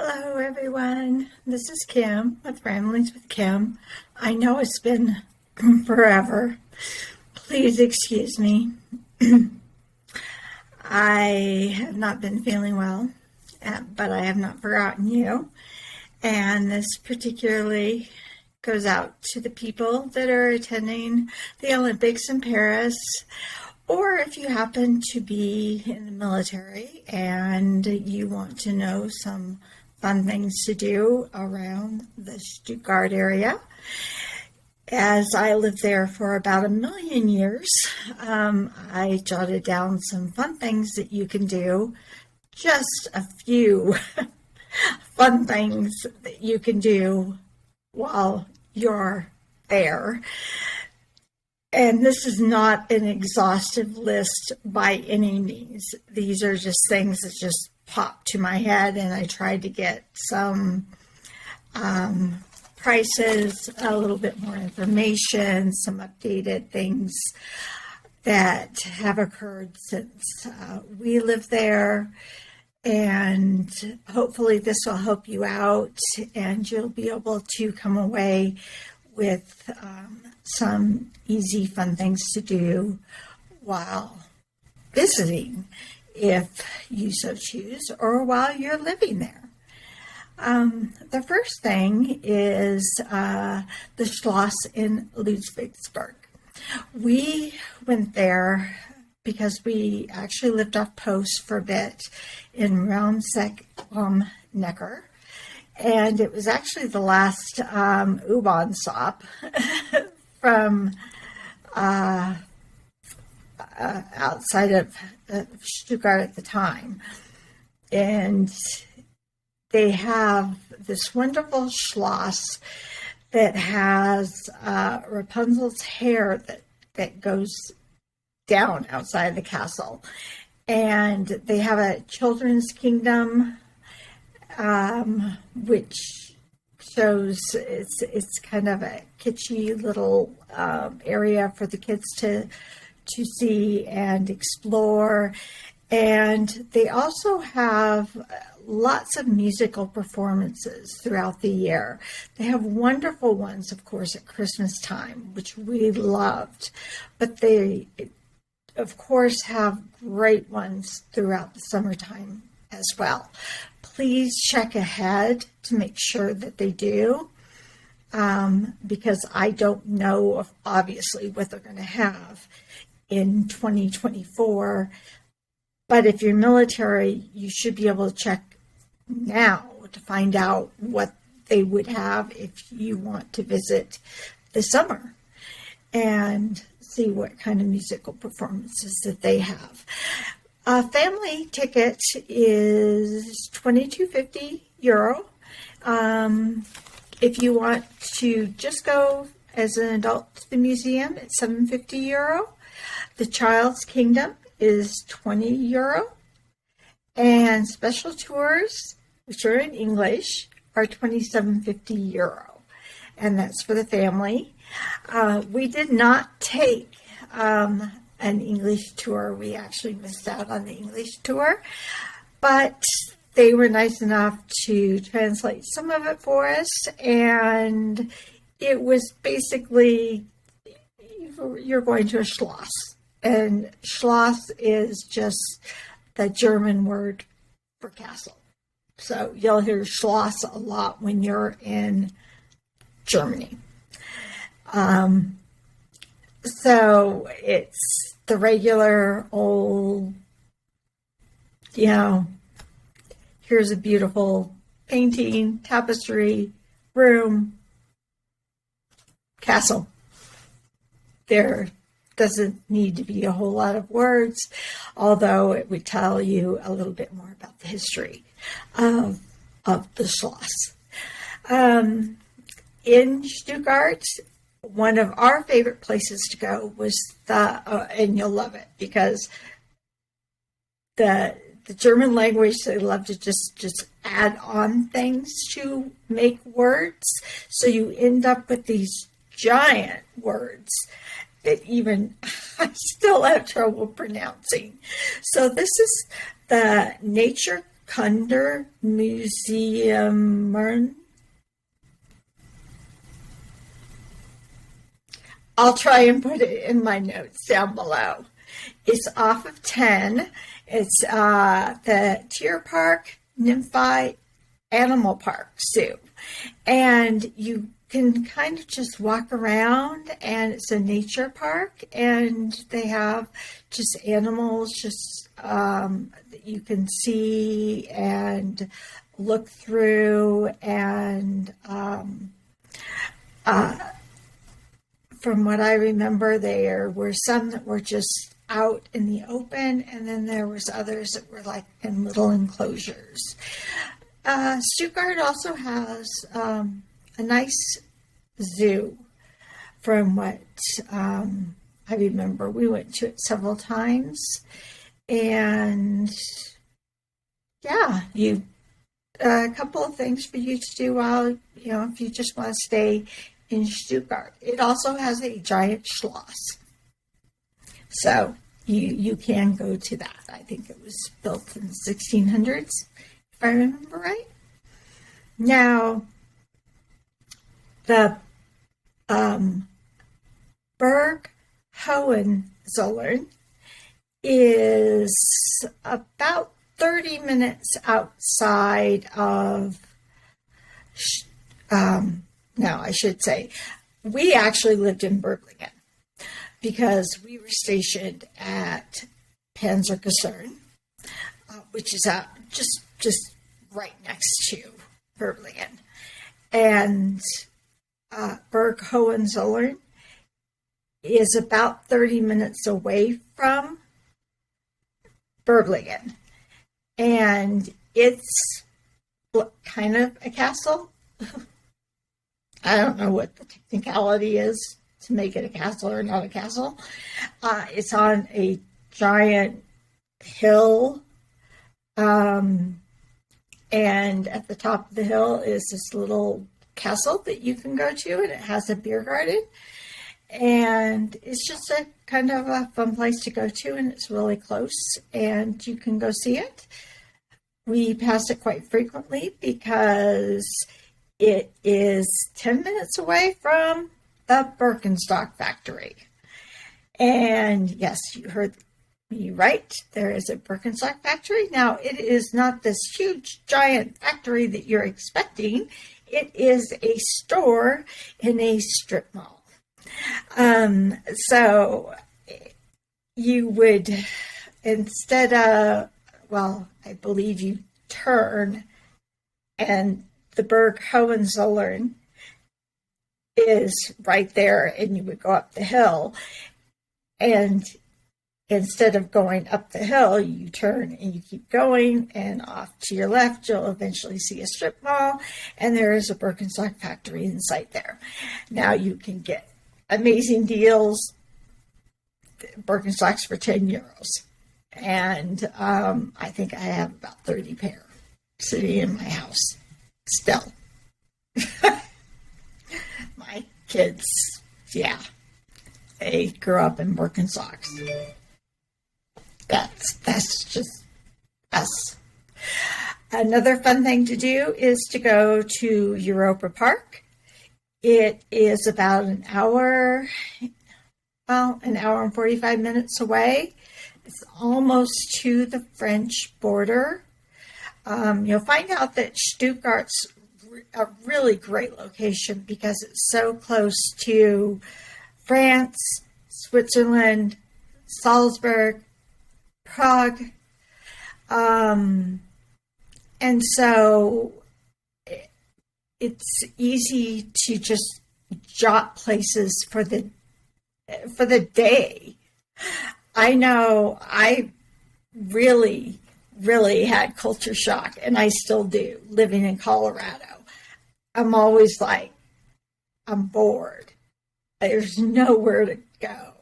Hello, everyone. This is Kim with Ramblings with Kim. I know it's been forever. Please excuse me. I have not been feeling well, but I have not forgotten you. And this particularly goes out to the people that are attending the Olympics in Paris, or if you happen to be in the military and you want to know some fun things to do around the Stuttgart area. As I lived there for about a million years, I jotted down some fun things that you can do. Just a few fun things that you can do while you're there. And this is not an exhaustive list by any means. These are just things that just popped to my head, and I tried to get some prices, a little bit more information, some updated things that have occurred since we lived there. And hopefully this will help you out, and you'll be able to come away with some easy, fun things to do while visiting, if you so choose, or while you're living there. The first thing is the Schloss in Ludwigsburg. We went there because we actually lived off post for a bit in Raumseck am Neckar. And it was actually the last U-Bahn stop from outside of Stuttgart at the time. And they have this wonderful Schloss that has Rapunzel's hair that goes down outside the castle. And they have a children's kingdom, which shows it's kind of a kitschy little area for the kids to see and explore. And they also have lots of musical performances throughout the year. They have wonderful ones, of course, at Christmas time, which we loved. But they, of course, have great ones throughout the summertime as well. Please check ahead to make sure that they do, because I don't know, obviously, what they're going to have in 2024. But if you're military, you should be able to check now to find out what they would have if you want to visit this summer and see what kind of musical performances that they have. A family ticket is €22.50. If you want to just go as an adult to the museum, it's €7.50. The Child's Kingdom is €20. And special tours, which are in English, are €27.50. And that's for the family. We did not take an English tour. We actually missed out on the English tour, but they were nice enough to translate some of it for us, and it was basically, you're going to a Schloss, and Schloss is just the German word for castle. So you'll hear Schloss a lot when you're in Germany. So it's the regular old, here's a beautiful painting, tapestry, room, castle. There doesn't need to be a whole lot of words, although it would tell you a little bit more about the history of the Schloss. In Stuttgart, one of our favorite places to go was and you'll love it, because the German language, they love to just add on things to make words. So you end up with these giant words that even I still have trouble pronouncing. So this is the Nature Kundermuseum. I'll try and put it in my notes down below. It's off of 10. It's the Tierpark Nymphi Animal Park Zoo. And you can kind of just walk around, and it's a nature park, and they have just animals just that you can see and look through. And from what I remember, there were some that were just out in the open, and then there was others that were like in little enclosures. Stuttgart also has a nice zoo. From what I remember, we went to it several times, and yeah, a couple of things for you to do while, if you just want to stay in Stuttgart. It also has a giant Schloss, so you can go to that. I think it was built in the 1600s, if I remember right. Now, the Burg Hohenzollern is about 30 minutes outside of, no, I should say, we actually lived in Berlingen because we were stationed at Panzerkaserne, which is just right next to Berlingen. And Burg Hohenzollern is about 30 minutes away from Berlingen. And it's kind of a castle. I don't know what the technicality is to make it a castle or not a castle. It's on a giant hill. And at the top of the hill is this little castle that you can go to, and it has a beer garden. And it's just a kind of a fun place to go to, and it's really close, and you can go see it. We pass it quite frequently because it is 10 minutes away from the Birkenstock factory. And yes, you heard me right. There is a Birkenstock factory. Now, it is not this huge, giant factory that you're expecting. It is a store in a strip mall. So you would, instead of, I believe you turn, and the Burg Hohenzollern is right there, and you would go up the hill, and instead of going up the hill, you turn and you keep going, and off to your left, you'll eventually see a strip mall, and there is a Birkenstock factory in sight there. Now you can get amazing deals, Birkenstocks for €10. And I think I have about 30 pair sitting in my house still. My kids, yeah, they grew up in Birkenstocks. That's just us. Another fun thing to do is to go to Europa Park. It is about an hour and 45 minutes away. It's almost to the French border. You'll find out that Stuttgart's a really great location because it's so close to France, Switzerland, Salzburg, Prague. And so it's easy to just jot places for the day. I know I really, really had culture shock, and I still do, living in Colorado. I'm always like, I'm bored. There's nowhere to go.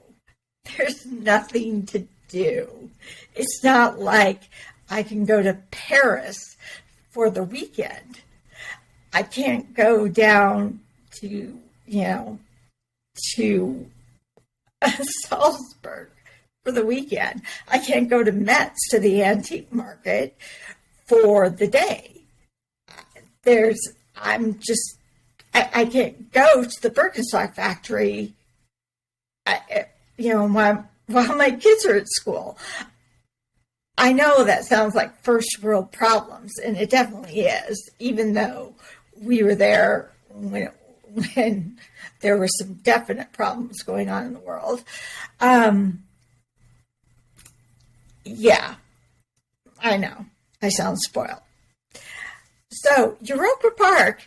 There's nothing to do. It's not like I can go to Paris for the weekend. I can't go down to Salzburg for the weekend. I can't go to Metz, to the antique market, for the day. I can't go to the Birkenstock factory, while my kids are at school. I know that sounds like first world problems, and it definitely is, even though we were there when there were some definite problems going on in the world. Yeah, I know. I sound spoiled. So Europa Park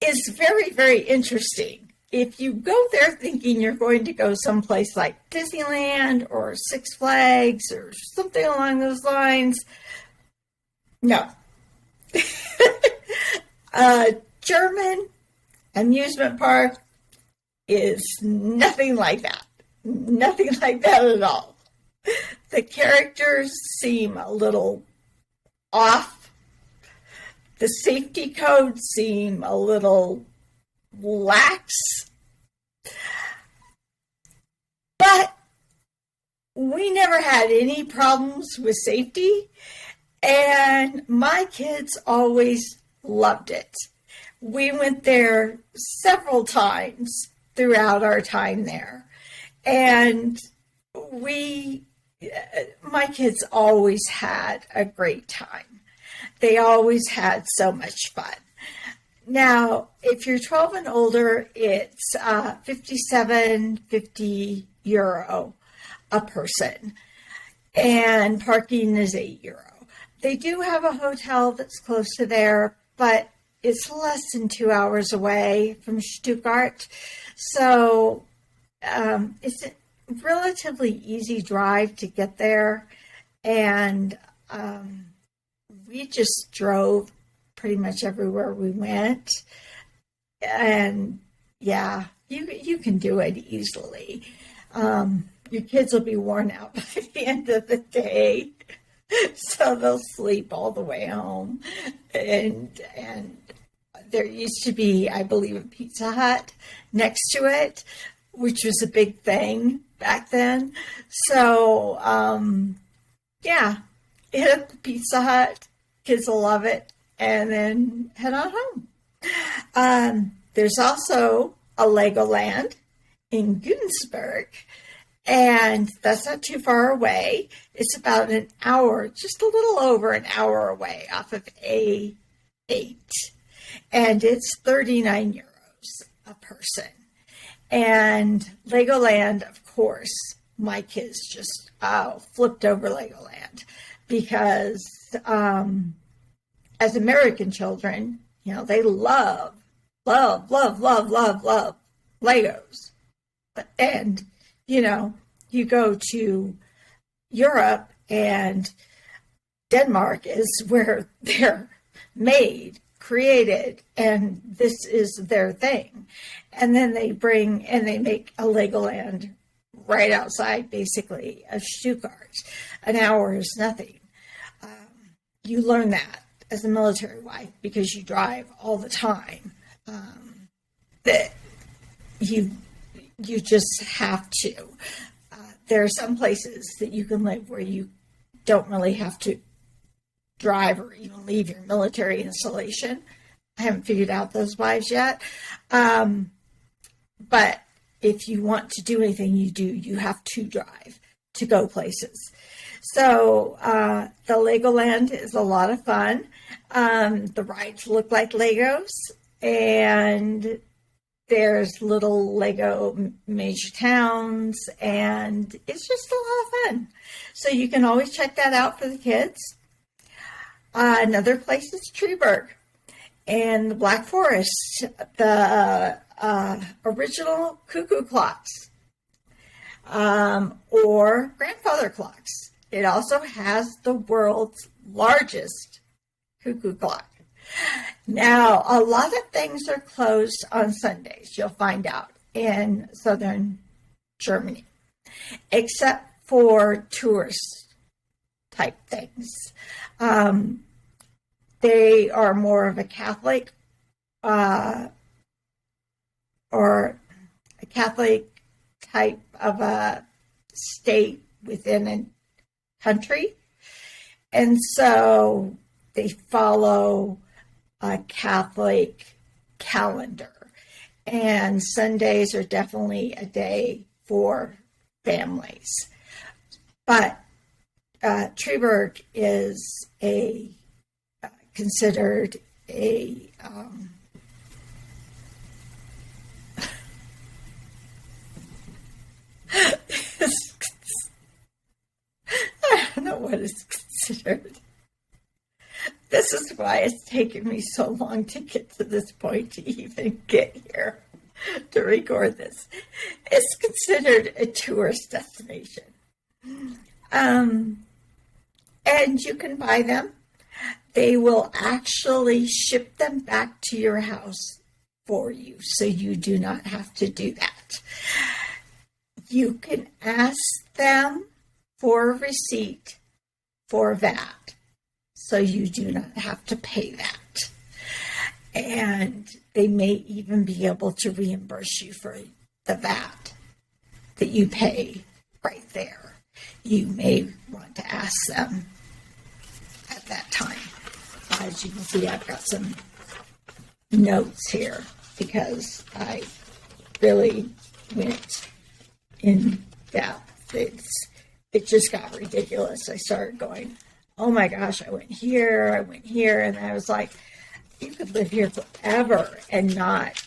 is very, very interesting. If you go there thinking you're going to go someplace like Disneyland or Six Flags or something along those lines, no. German amusement park is nothing like that. Nothing like that at all. The characters seem a little off. The safety codes seem a little lax. But we never had any problems with safety, and my kids always loved it. We went there several times throughout our time there, and my kids always had a great time. They always had so much fun. Now, if you're 12 and older, it's €57.50 a person, and parking is €8. They do have a hotel that's close to there, but it's less than 2 hours away from Stuttgart, so it's a relatively easy drive to get there, and we just drove pretty much everywhere we went, and yeah, you can do it easily. Your kids will be worn out by the end of the day, so they'll sleep all the way home. And there used to be, I believe, a Pizza Hut next to it, which was a big thing back then. So yeah, hit up the Pizza Hut. Kids will love it, and then head on home. There's also a Legoland in Günzburg, and that's not too far away. It's about an hour, just a little over an hour away off of A8, and it's €39 a person. And Legoland, of course, my kids just flipped over Legoland because as American children, they love Legos. And, you go to Europe, and Denmark is where they're made, created, and this is their thing. And then they make a Legoland right outside, basically, of Stuttgart. An hour is nothing. You learn that as a military wife because you drive all the time. That you just have to. There are some places that you can live where you don't really have to drive or even leave your military installation. I haven't figured out those wives yet. But if you want to do anything you have to drive to go places. So the Legoland is a lot of fun. The rides look like Legos, and there's little Lego major towns, and it's just a lot of fun. So you can always check that out for the kids. Another place is Treeburg and the Black Forest, the original cuckoo clocks, or grandfather clocks. It also has the world's largest cuckoo clock. Now, a lot of things are closed on Sundays, you'll find out, in southern Germany, except for tourist type things. They are more of a Catholic or a Catholic type of a state within a country. And so they follow a Catholic calendar, and Sundays are definitely a day for families. But Treberg is considered a I don't know what is considered. This is why it's taken me so long to get to this point to even get here to record this. It's considered a tourist destination. And you can buy them. They will actually ship them back to your house for you, so you do not have to do that. You can ask them for a receipt for VAT, so you do not have to pay that. And they may even be able to reimburse you for the VAT that you pay right there. You may want to ask them at that time. As you can see, I've got some notes here because I really went in depth. It just got ridiculous. I started going, oh my gosh, I went here, and I was like, you could live here forever and not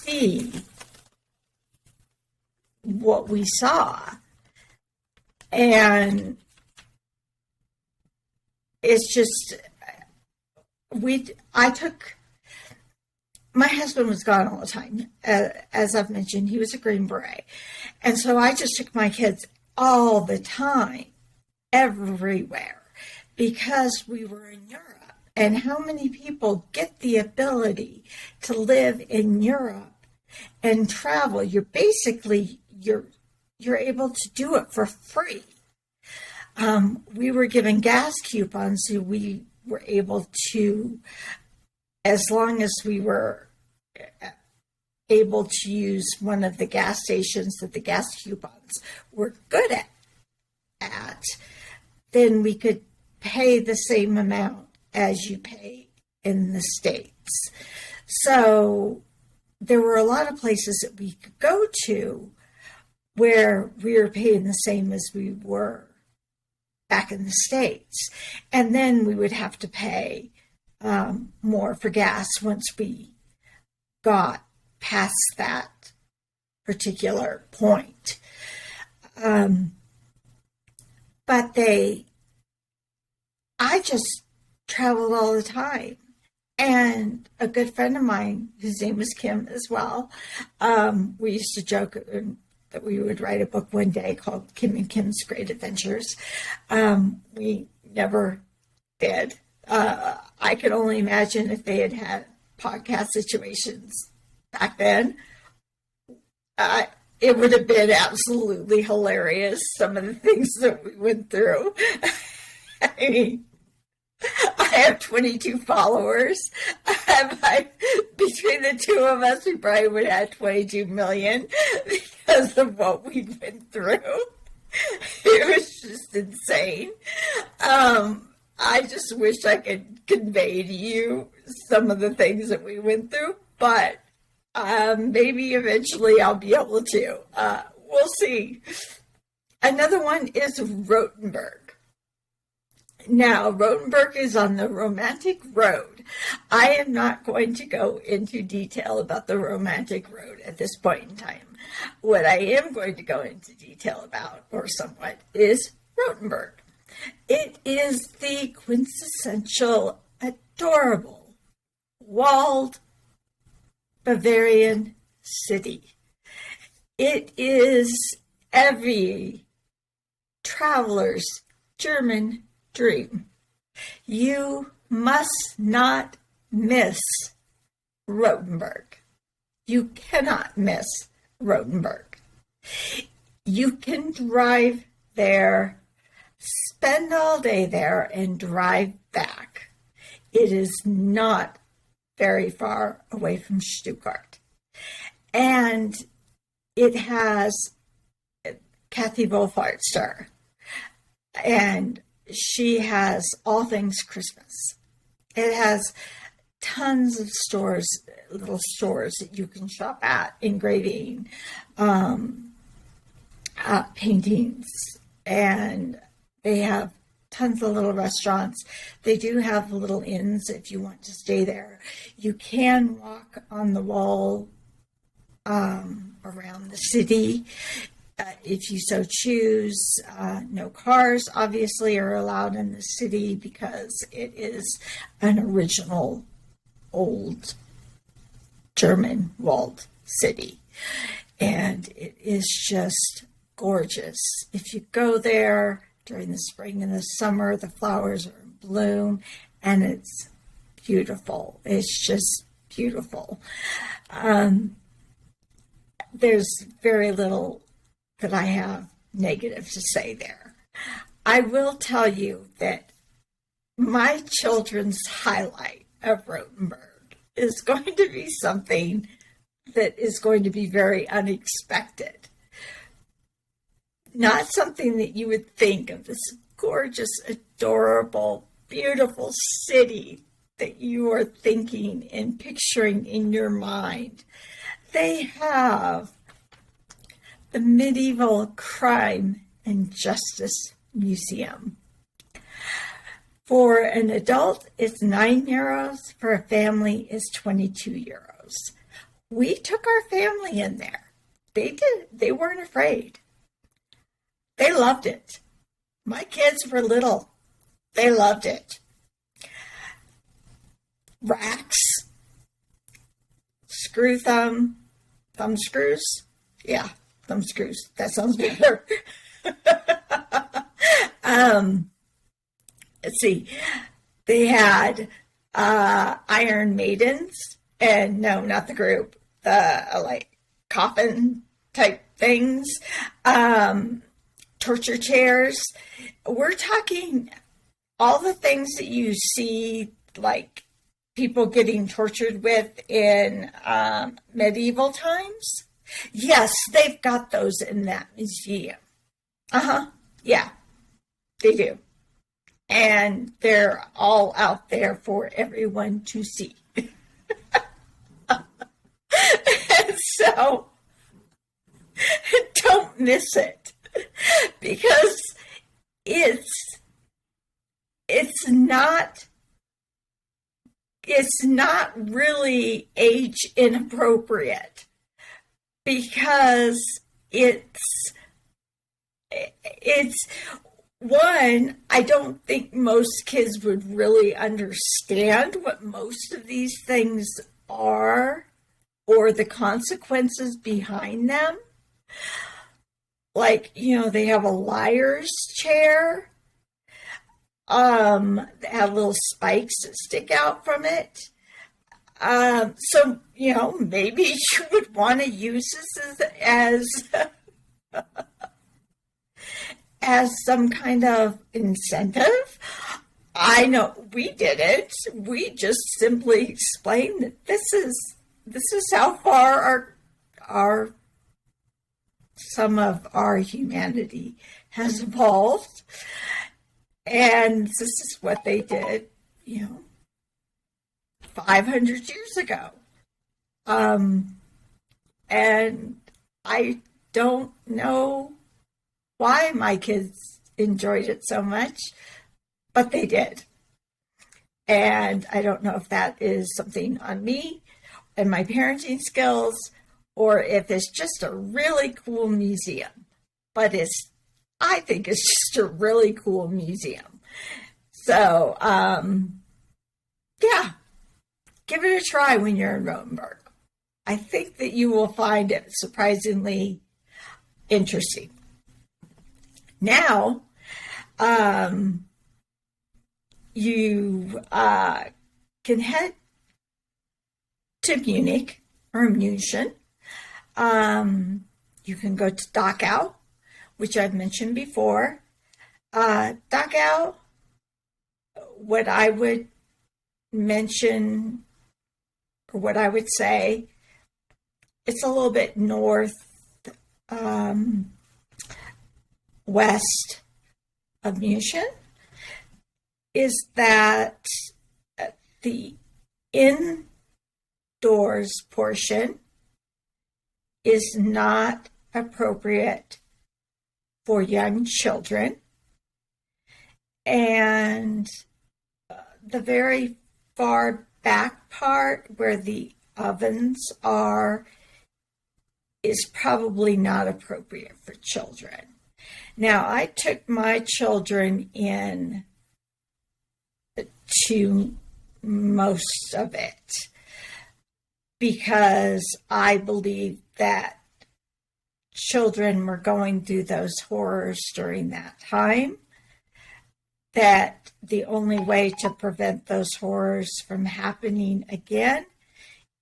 see what we saw. And it's just, my husband was gone all the time. As I've mentioned, he was a Green Beret. And so I just took my kids all the time, everywhere, because we were in Europe. And how many people get the ability to live in Europe and travel? You're able to do it for free. We were given gas coupons, so we were able to, as long as we were able to use one of the gas stations that the gas coupons were good at, then we could pay the same amount as you pay in the States. So there were a lot of places that we could go to where we were paying the same as we were back in the States. And then we would have to pay more for gas once we got past that particular point. But I just traveled all the time. And a good friend of mine, whose name was Kim as well, we used to joke that we would write a book one day called Kim and Kim's Great Adventures. We never did. I could only imagine if they had podcast situations back then. It would have been absolutely hilarious, some of the things that we went through. I mean, I have 22 followers. Between the two of us, we probably would have 22 million because of what we went through. It was just insane. I just wish I could convey to you some of the things that we went through, but maybe eventually I'll be able to. We'll see. Another one is Rothenburg. Now, Rothenburg is on the Romantic Road. I am not going to go into detail about the Romantic Road at this point in time. What I am going to go into detail about, or somewhat, is Rothenburg. It is the quintessential, adorable, walled Bavarian city. It is every traveler's German dream. You must not miss Rothenburg. You cannot miss Rothenburg. You can drive there, spend all day there, and drive back. It is not very far away from Stuttgart. And it has Kathy Wolfhart's, and she has all things Christmas. It has tons of stores, little stores that you can shop at, engraving, paintings, and they have tons of little restaurants. They do have little inns if you want to stay there. You can walk on the wall around the city if you so choose. No cars, obviously, are allowed in the city because it is an original old German walled city. And it is just gorgeous. If you go there during the spring and the summer, the flowers are in bloom, and it's beautiful. It's just beautiful. There's very little that I have negative to say there. I will tell you that my children's highlight of Rothenburg is going to be something that is going to be very unexpected. Not something that you would think of, this gorgeous, adorable, beautiful city that you are thinking and picturing in your mind. They have the Medieval Crime and Justice Museum. For an adult, it's €9. For a family, it's €22. We took our family in there. They did. They weren't afraid. They loved it. My kids were little. They loved it. Racks, thumb screws. Yeah, thumb screws. That sounds better. Let's see. They had Iron Maidens, and no, not the group. The like coffin type things. Torture chairs. We're talking all the things that you see, like people getting tortured with in medieval times. Yes, they've got those in that museum. Yeah, they do. And they're all out there for everyone to see. And so, don't miss it. Because it's not really age inappropriate, because it's one, I don't think most kids would really understand what most of these things are or the consequences behind them. Like, they have a liar's chair. They have little spikes that stick out from it. So, maybe you would want to use this as some kind of incentive. I know we didn't. We just simply explained that this is how far our some of our humanity has evolved, and this is what they did, 500 years ago. And I don't know why my kids enjoyed it so much, but they did. And I don't know if that is something on me and my parenting skills, or if it's just a really cool museum. But I think it's just a really cool museum. So, yeah, give it a try when you're in Rothenburg. I think that you will find it surprisingly interesting. Now, you can head to Munich or München. You can go to Dachau, which I've mentioned before. Dachau, what I would mention, or what I would say, it's a little bit north, west of München. is that the indoors portion is not appropriate for young children, and the very far back part where the ovens are is probably not appropriate for children. Now, I took my children in to most of it because I believe that children were going through those horrors during that time, that the only way to prevent those horrors from happening again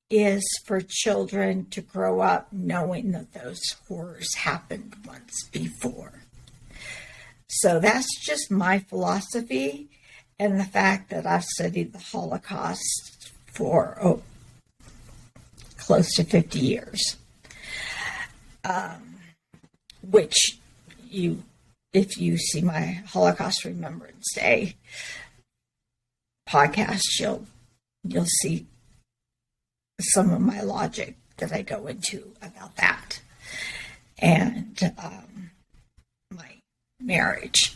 is for children to grow up knowing that those horrors happened once before. So that's just my philosophy, and the fact that I've studied the Holocaust for close to 50 years, which if you see my Holocaust Remembrance Day podcast, you'll see some of my logic that I go into about that, and my marriage.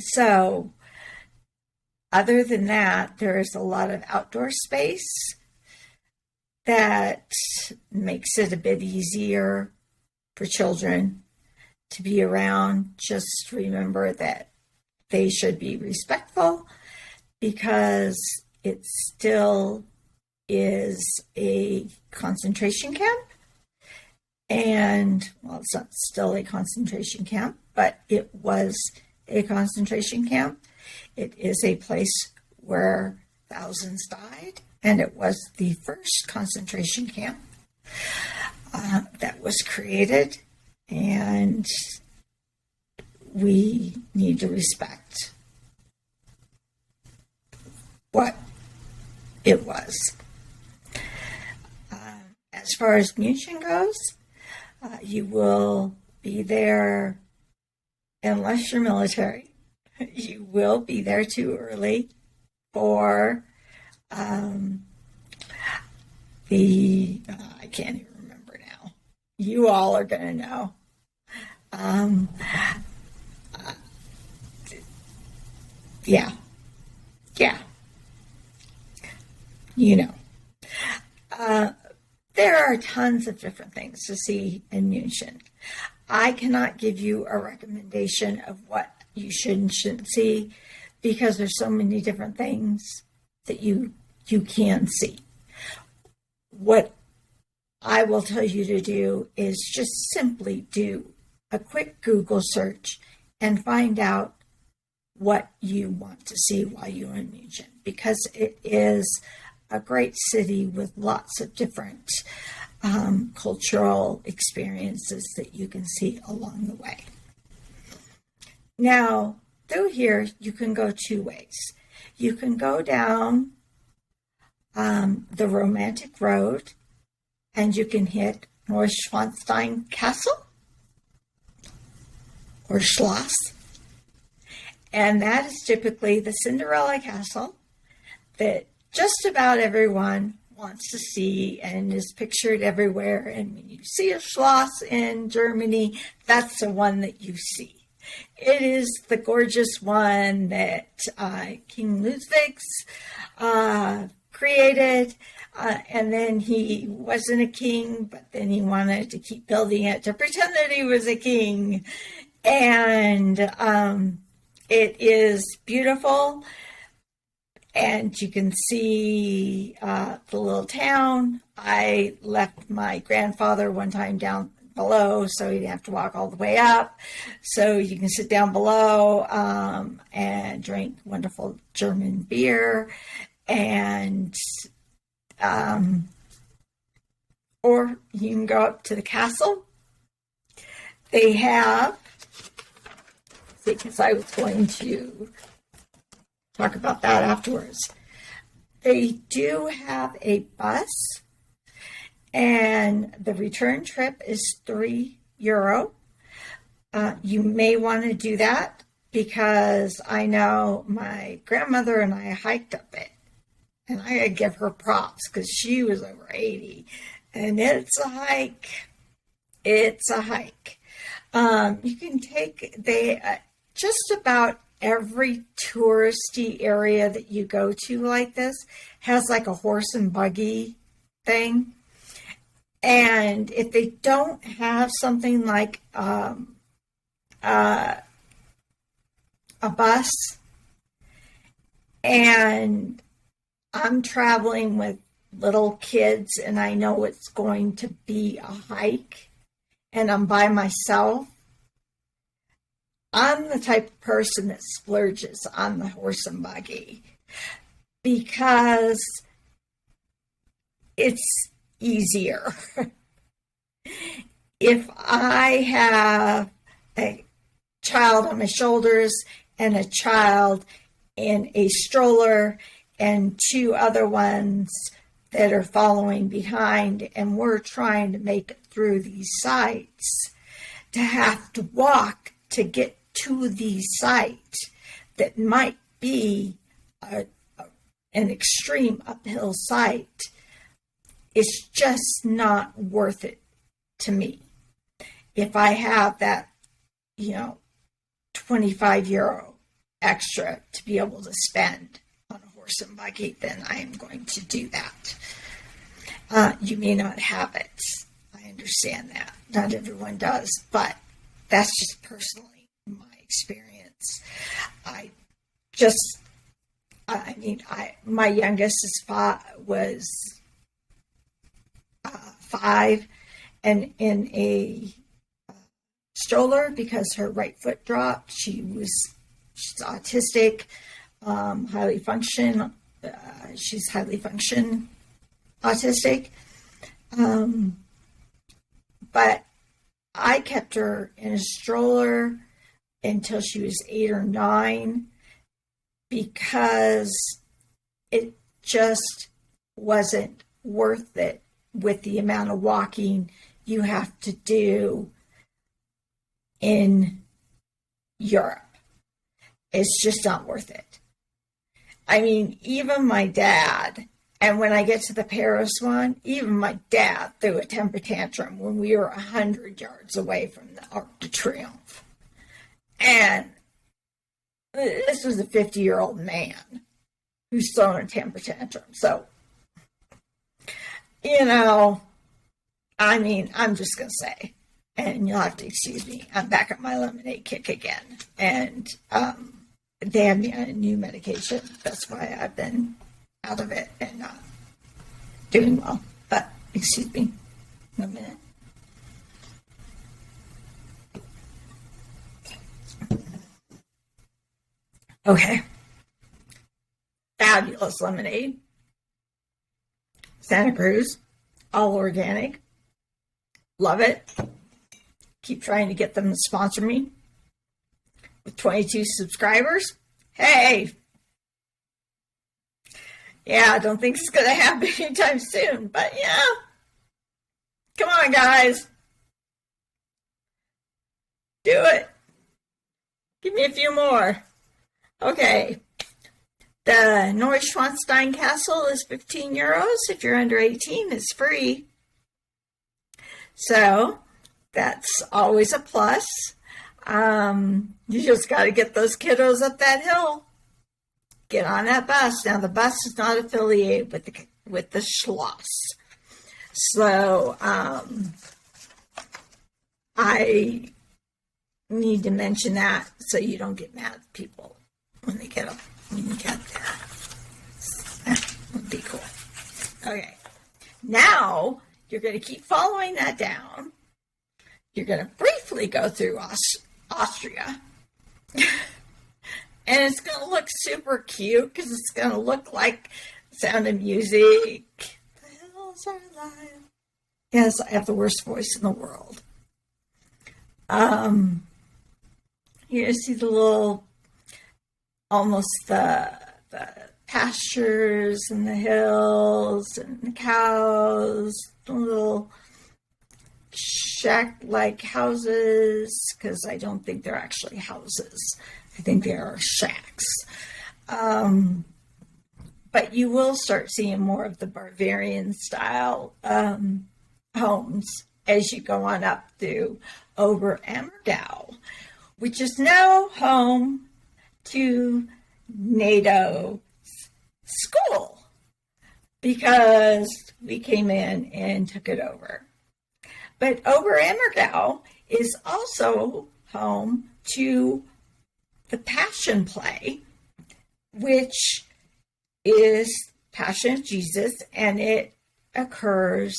So other than that, there is a lot of outdoor space that makes it a bit easier for children to be around. Just remember that they should be respectful, because it still is a concentration camp. And, well, it's not still a concentration camp, but it was a concentration camp. It is a place where thousands died, and it was the first concentration camp that was created, and we need to respect what it was. As far as Munich goes, you will be there, unless you're military, you will be there too early for I can't even remember now. You all are going to know. Yeah. You know. There are tons of different things to see in Munich. I cannot give you a recommendation of what you should and shouldn't see, because there's so many different things that you can see. What I will tell you to do is just simply do a quick Google search and find out what you want to see while you're in Munich, because it is a great city with lots of different cultural experiences that you can see along the way. Now, through here, you can go two ways. You can go down the Romantic Road, and you can hit Neuschwanstein Castle or Schloss, and that is typically the Cinderella Castle that just about everyone wants to see and is pictured everywhere. And when you see a Schloss in Germany, that's the one that you see. It is the gorgeous one that King Ludwig's created, and then he wasn't a king, but then he wanted to keep building it to pretend that he was a king. And it is beautiful, and you can see the little town. I left my grandfather one time down below, so you didn't have to walk all the way up. So you can sit down below and drink wonderful German beer, and or you can go up to the castle. They have, because I was going to talk about that afterwards. They do have a bus, and the return trip is €3. You may want to do that because I know my grandmother and I hiked up it. And I gotta give her props because she was over 80. And it's a hike. It's a hike. You can take just about every touristy area that you go to like this has like a horse and buggy thing. And if they don't have something like a bus, and I'm traveling with little kids and I know it's going to be a hike and I'm by myself, I'm the type of person that splurges on the horse and buggy because it's easier. If I have a child on my shoulders and a child in a stroller and two other ones that are following behind, and we're trying to make it through these sites, to have to walk to get to these sites that might be an extreme uphill site, it's just not worth it to me. If I have that, 25 euro extra to be able to spend on a horse and buggy, then I am going to do that. You may not have it. I understand that. Not everyone does, but that's just personally my experience. My youngest was 5 and in a stroller because her right foot dropped. She's autistic, highly function. She's highly function autistic. But I kept her in a stroller until she was 8 or 9 because it just wasn't worth it with the amount of walking you have to do in Europe. It's just not worth it. I mean, even my dad, and when I get to the Paris one, even my dad threw a temper tantrum when we were 100 yards away from the Arc de Triomphe. And this was a 50-year-old man who's throwing a temper tantrum. So, I'm just going to say, and you'll have to excuse me, I'm back at my lemonade kick again. And they have me on a new medication. That's why I've been out of it and not doing well. But excuse me, a minute. Okay. Fabulous lemonade. Santa Cruz, all organic. Love it. Keep trying to get them to sponsor me. With 22 subscribers. Hey! Yeah, I don't think it's going to happen anytime soon, but yeah. Come on, guys. Do it. Give me a few more. Okay. The Neuschwanstein Castle is 15 euros. If you're under 18, it's free. So that's always a plus. You just got to get those kiddos up that hill. Get on that bus. Now, the bus is not affiliated with the Schloss. So I need to mention that so you don't get mad at people when they get up. When you get there. That would be cool. Okay. Now, you're going to keep following that down. You're going to briefly go through Austria. And it's going to look super cute because it's going to look like Sound of Music. The hills are alive. Yes, I have the worst voice in the world. You see the little, almost the pastures and the hills and the cows, the little shack-like houses, because I don't think they're actually houses. I think they are shacks. But you will start seeing more of the Bavarian style homes as you go on up through Oberammergau, which is now home to NATO school because we came in and took it over. But Oberammergau is also home to the Passion Play, which is Passion of Jesus, and it occurs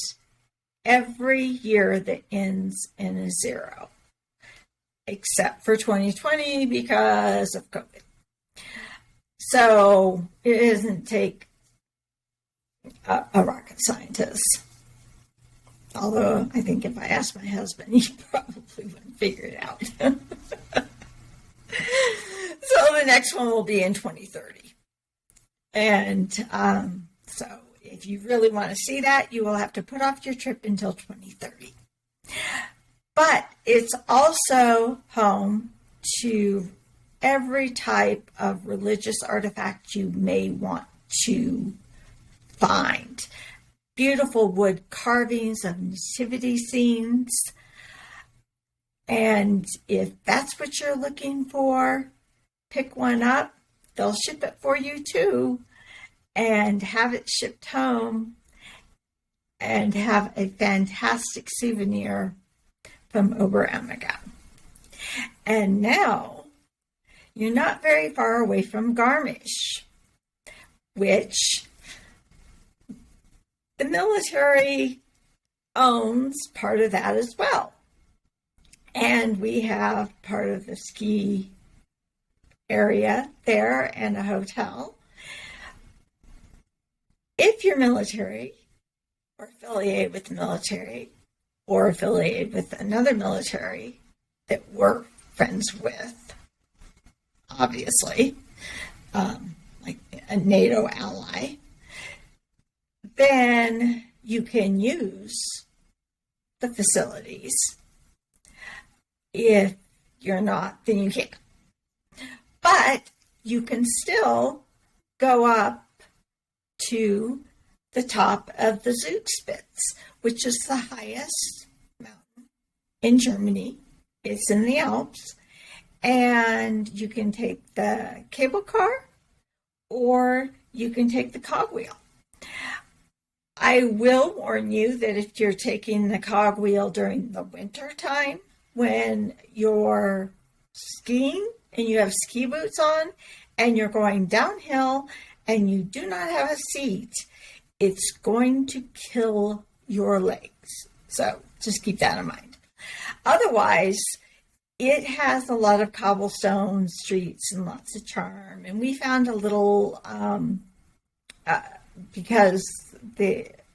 every year that ends in a 0, except for 2020 because of COVID. So it doesn't take a rocket scientist. Although I think if I asked my husband, he probably wouldn't figure it out. So the next one will be in 2030. And so if you really want to see that, you will have to put off your trip until 2030. But it's also home to every type of religious artifact you may want to find. Beautiful wood carvings of nativity scenes. And if that's what you're looking for, pick one up. They'll ship it for you too, and have it shipped home and have a fantastic souvenir from Oberammergau. And now you're not very far away from Garmisch, which the military owns part of that as well. And we have part of the ski area there and a hotel. If you're military or affiliated with the military or affiliated with another military that we're friends with, obviously, like a NATO ally, then you can use the facilities. If you're not, then you can't. But you can still go up to the top of the Zugspitze, which is the highest mountain in Germany. It's in the Alps. And you can take the cable car or you can take the cogwheel. I will warn you that if you're taking the cogwheel during the winter time, when you're skiing and you have ski boots on and you're going downhill and you do not have a seat, it's going to kill your legs. So just keep that in mind. Otherwise, it has a lot of cobblestone streets and lots of charm. And we found a little, because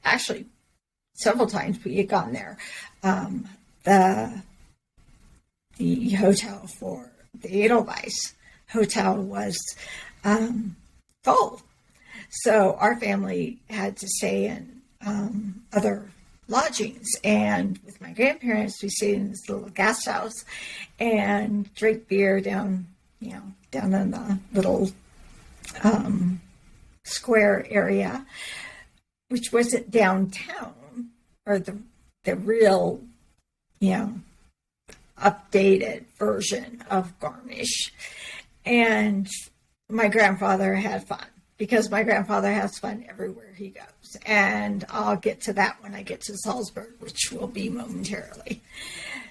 actually several times we had gone there, the hotel for the Edelweiss hotel was full. So our family had to stay in other lodgings. And with my grandparents, we stayed in this little guest house and drank beer down in the little square area, which wasn't downtown or the real, updated version of Garmisch. And my grandfather had fun because my grandfather has fun everywhere he goes. And I'll get to that when I get to Salzburg, which will be momentarily.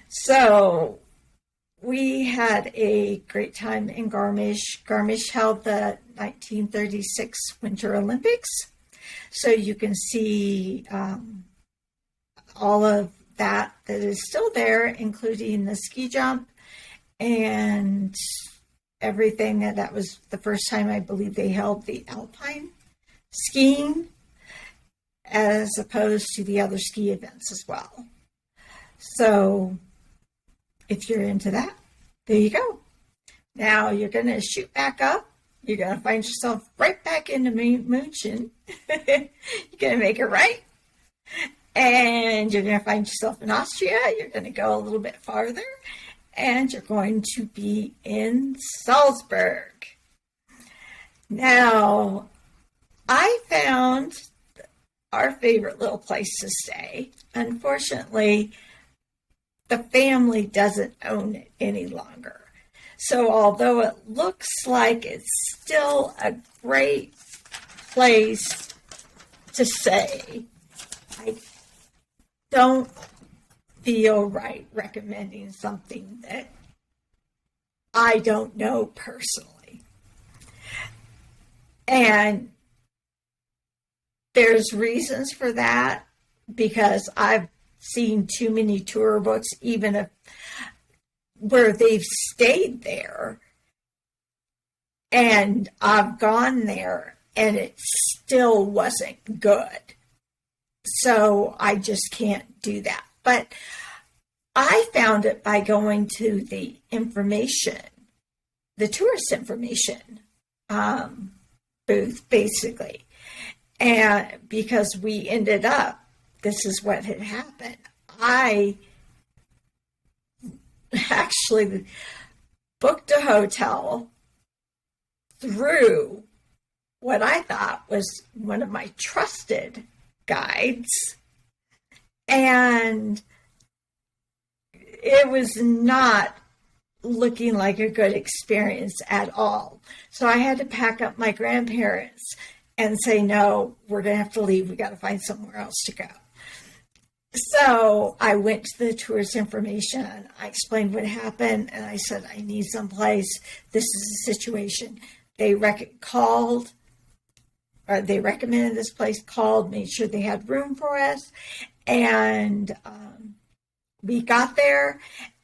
So we had a great time in Garmisch. Garmisch held the 1936 Winter Olympics. So you can see all of that is still there, including the ski jump and everything. That was the first time I believe they held the alpine skiing as opposed to the other ski events as well. So if you're into that, there you go. Now you're going to shoot back up. You're going to find yourself right back into München. You're going to make it right. And you're going to find yourself in Austria. You're going to go a little bit farther. and you're going to be in Salzburg. Now, I found our favorite little place to stay. Unfortunately, the family doesn't own it any longer. So although it looks like it's still a great place to stay, I don't feel right recommending something that I don't know personally. And there's reasons for that, because I've seen too many tour books, even if where they've stayed there, and I've gone there and it still wasn't good. So I just can't do that. But I found it by going to the information, the tourist information booth, basically. And because we ended up, this is what had happened. I actually booked a hotel through what I thought was one of my trusted guides, and it was not looking like a good experience at all. So I had to pack up my grandparents and say, no, we're going to have to leave. We got to find somewhere else to go. So I went to the tourist information. I explained what happened, and I said, I need someplace. This is the situation. They recommended this place, called, made sure they had room for us. And we got there,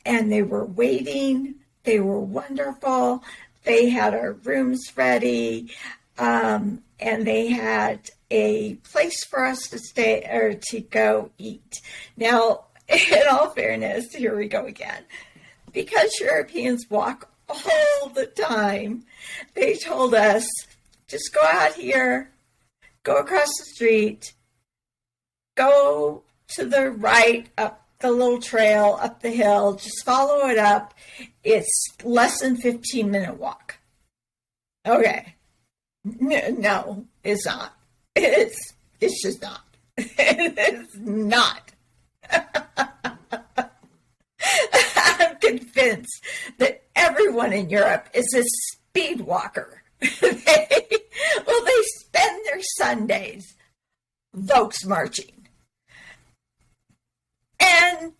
and they were waiting. They were wonderful. They had our rooms ready, and they had a place for us to stay or to go eat. Now, in all fairness, here we go again. Because Europeans walk all the time, they told us, just go out here, go across the street, go to the right up the little trail, up the hill, just follow it up. It's less than 15-minute walk. Okay. No, it's not. It's just not. It's not. I'm convinced that everyone in Europe is a speed walker. They spend their Sundays Volksmarching. And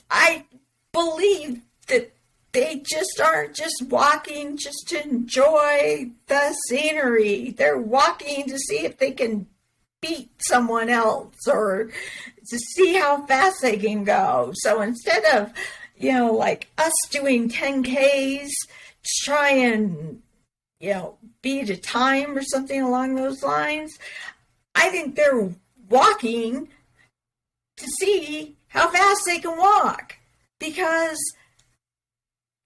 I believe that they just aren't just walking just to enjoy the scenery. They're walking to see if they can beat someone else or to see how fast they can go. So instead of, like us doing 10Ks to try and, beat a time or something along those lines, I think they're walking to see how fast they can walk, because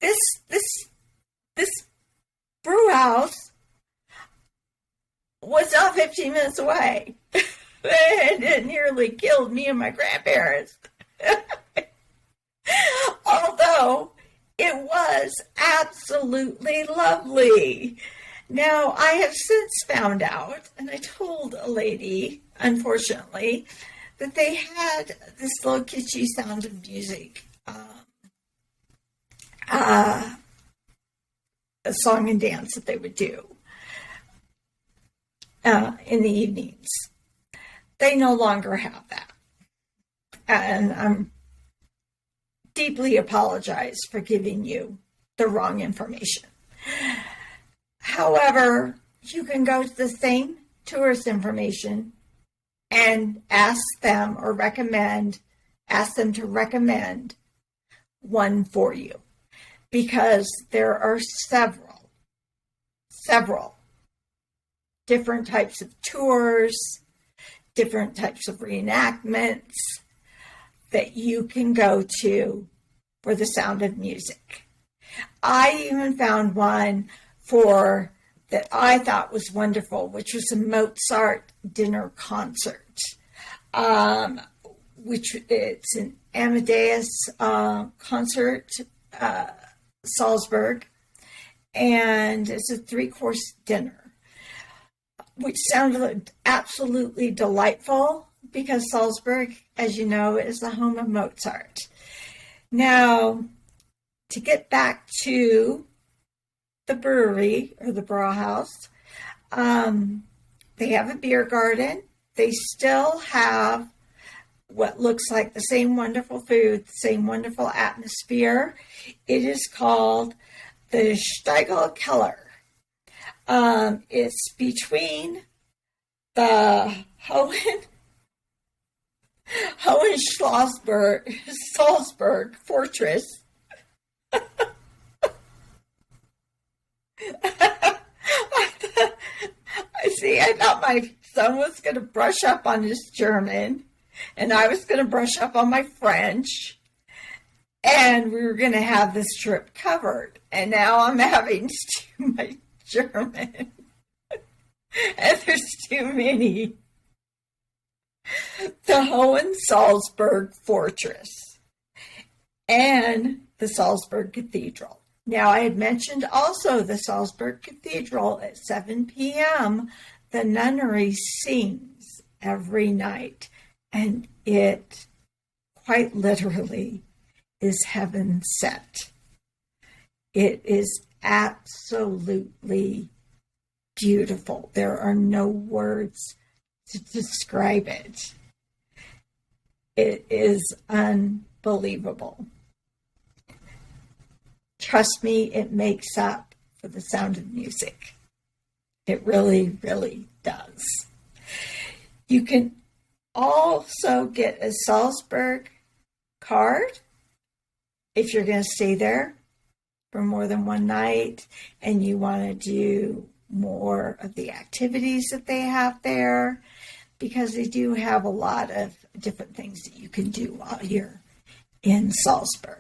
this brew house was not 15 minutes away. It nearly killed me and my grandparents. Although it was absolutely lovely. Now, I have since found out, and I told a lady, unfortunately, that they had this little kitschy Sound of Music a song and dance that they would do in the evenings. They no longer have that. And I'm deeply apologize for giving you the wrong information. However, you can go to the same tourist information and ask them to recommend one for you, because there are several different types of tours, different types of reenactments that you can go to for the Sound of Music. I even found one that I thought was wonderful, which was a Mozart dinner concert, which it's an Amadeus concert, Salzburg, and it's a 3-course dinner, which sounded absolutely delightful because Salzburg, as you know, is the home of Mozart. Now, to get back to the brewery or the Brauhaus, they have a beer garden. They still have what looks like the same wonderful food, the same wonderful atmosphere. It is called the Steigl Keller. It's between the Salzburg Fortress. I thought my son was going to brush up on his German, and I was going to brush up on my French, and we were going to have this trip covered. And now I'm having to do my German, and there's too many. The Hohensalzburg Fortress and the Salzburg Cathedral. Now, I had mentioned also the Salzburg Cathedral at 7 p.m. The nunnery sings every night, and it quite literally is heaven sent. It is absolutely beautiful. There are no words to describe it. It is unbelievable. Trust me, it makes up for the Sound of Music. It really, really does. You can also get a Salzburg card if you're going to stay there for more than one night and you want to do more of the activities that they have there, because they do have a lot of different things that you can do while you're in Salzburg.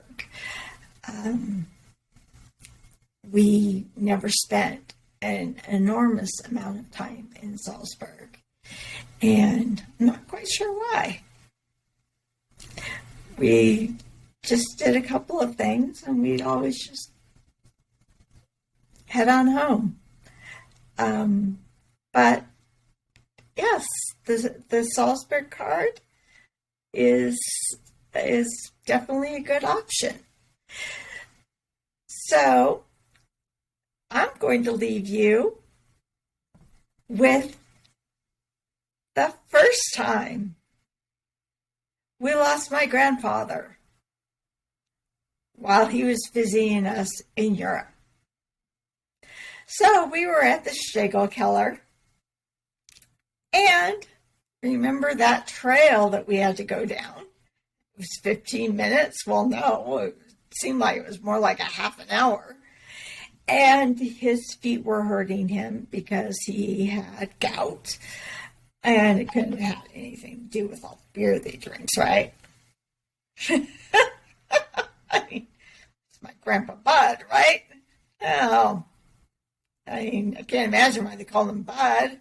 We never spent an enormous amount of time in Salzburg, and I'm not quite sure why. We just did a couple of things, and we'd always just head on home. But yes, the Salzburg card is definitely a good option. So I'm going to leave you with the first time we lost my grandfather while he was visiting us in Europe. So we were at the Steigl Keller, and remember that trail that we had to go down? It was 15 minutes. Well, no, it seemed like it was more like a half an hour. And his feet were hurting him because he had gout, and it couldn't have had anything to do with all the beer that he drinks, right? I mean, it's my Grandpa Bud, right? Oh, I mean, I can't imagine why they call him Bud.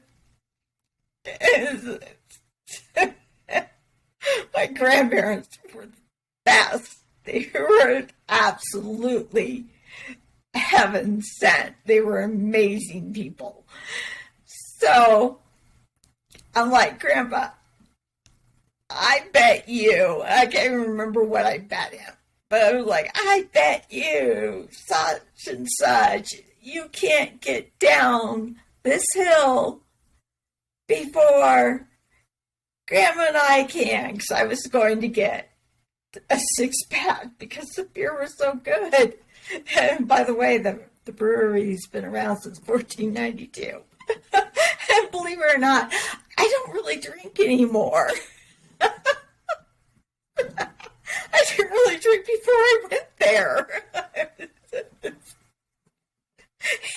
My grandparents were the best. They were absolutely heaven sent. They were amazing people. So I'm like, Grandpa, I bet you, I can't even remember what I bet him, but I was like, I bet you such and such, you can't get down this hill before Grandma and I can, because I was going to get a 6-pack because the beer was so good. And by the way, the brewery's been around since 1492. And believe it or not, I don't really drink anymore. I didn't really drink before I went there.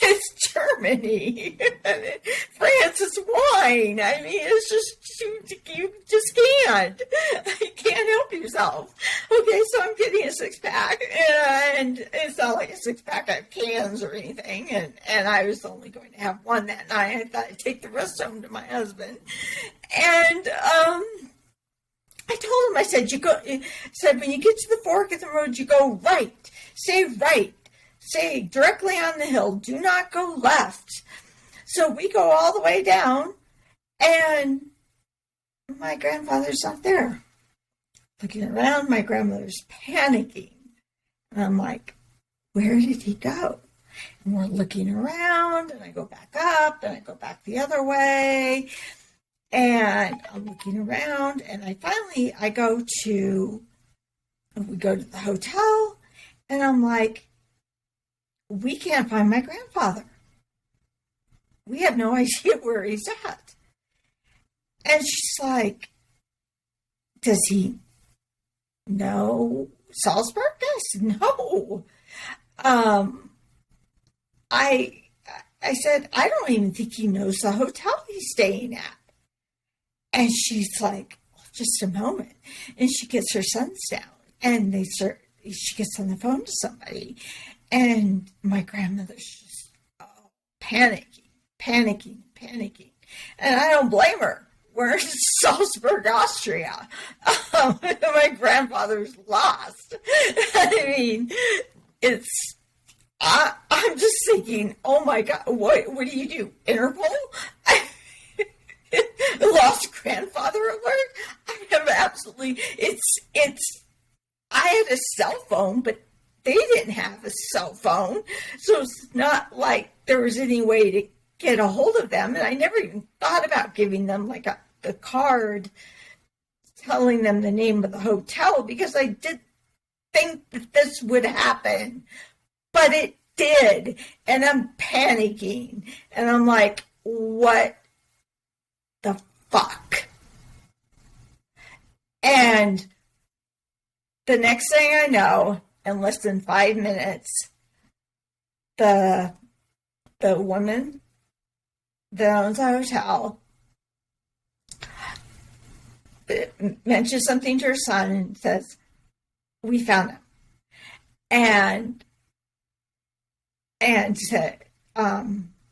It's Germany. France is wine. I mean, it's just, you just can't. You can't help yourself. Okay, so I'm getting a 6-pack, and it's not like a 6-pack of cans or anything, and I was only going to have one that night. I thought I'd take the rest home to my husband. And I told him, I said, when you get to the fork of the road, you go right. Stay right. Stay directly on the hill. Do not go left. So we go all the way down, and my grandfather's not there. Looking around, my grandmother's panicking. And I'm like, where did he go? And we're looking around, and I go back up, and I go back the other way. And I'm looking around, and we go to the hotel, and I'm like, we can't find my grandfather. We have no idea where he's at. And she's like, does he know Salzburg? Yes. No. I said, I don't even think he knows the hotel he's staying at. And she's like, well, just a moment. And she gets her sons down, and she gets on the phone to somebody. And my grandmother's just panicking. And I don't blame her. We're in Salzburg, Austria. My grandfather's lost. I mean, I'm just thinking, oh my God, what do you do? Interpol? Lost grandfather alert? I have absolutely, I had a cell phone, but they didn't have a cell phone. So it's not like there was any way to get a hold of them. And I never even thought about giving them like a card telling them the name of the hotel, because I did think that this would happen, but it did. And I'm panicking, and I'm like, what the fuck? And the next thing I know, in less than 5 minutes, the woman that owns the hotel mentions something to her son and says, we found him. And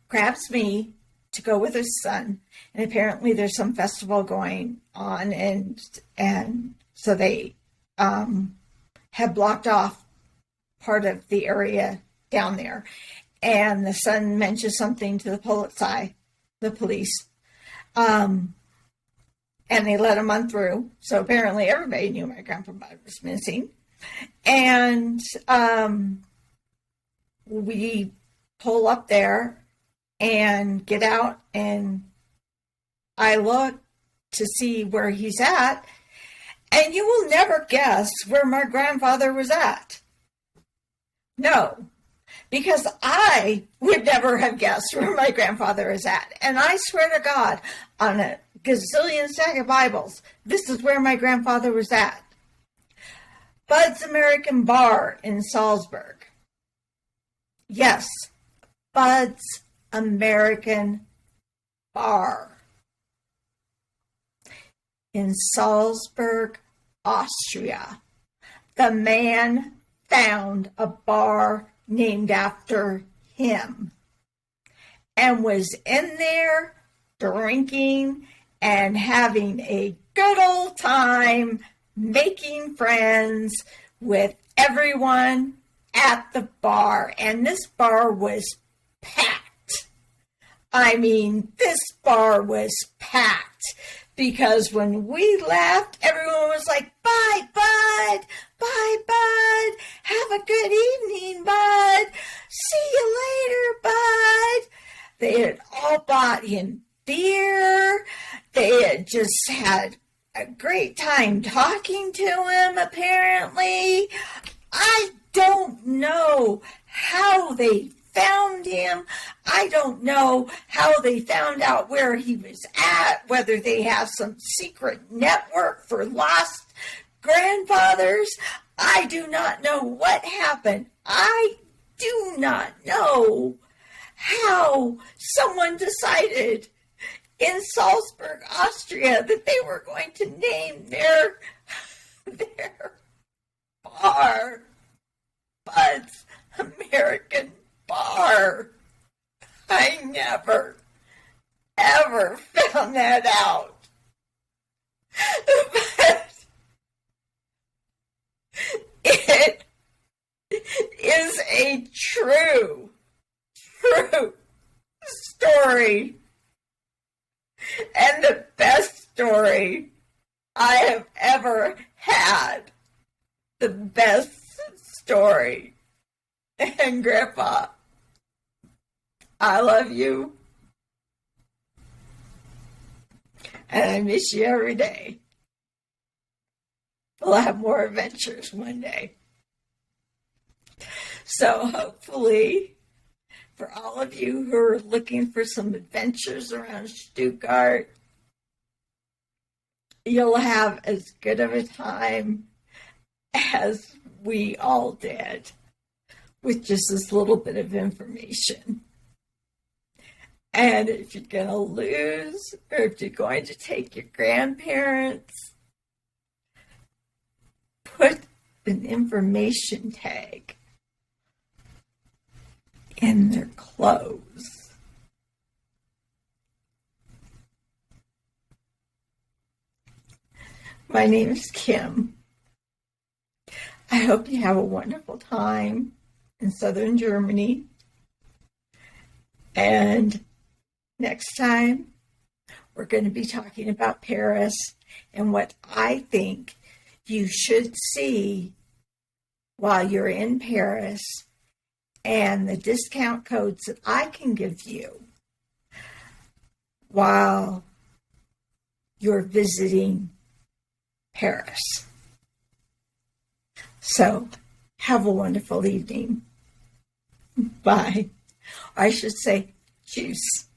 grabs me to go with his son. And apparently there's some festival going on, and so they have blocked off part of the area down there. And the son mentions something to the police. And they let him on through. So apparently everybody knew my grandfather was missing. And we pull up there and get out, and I look to see where he's at, and you will never guess where my grandfather was at. No, because I would never have guessed where my grandfather is at. And I swear to God, on a gazillion stack of Bibles, this is where my grandfather was at. Bud's American Bar in Salzburg. Yes, Bud's American Bar in Salzburg, Austria. The man found a bar named after him and was in there drinking and having a good old time, making friends with everyone at the bar. And this bar was packed. I mean, this bar was packed, because when we left, everyone was like, bye, Bud. Bye, Bud. Have a good evening, Bud. See you later, Bud. They had all bought him beer. They had just had a great time talking to him, apparently. I don't know how they found him. I don't know how they found out where he was at, whether they have some secret network for lost grandfathers. I do not know what happened. I do not know how someone decided in Salzburg, Austria, that they were going to name their bar Bud's American Bar. I never, ever found that out. But It is a true story, and the best story I have ever had. The best story. And Grandpa, I love you, and I miss you every day. We'll have more adventures one day. So hopefully, for all of you who are looking for some adventures around Stuttgart, you'll have as good of a time as we all did with just this little bit of information. And if you're going to lose, or if you're going to take your grandparents, put an information tag in their clothes. My name is Kim. I hope you have a wonderful time in southern Germany. And next time, we're going to be talking about Paris and what I think you should see while you're in Paris, and the discount codes that I can give you while you're visiting Paris. So, have a wonderful evening. Bye. I should say, juice.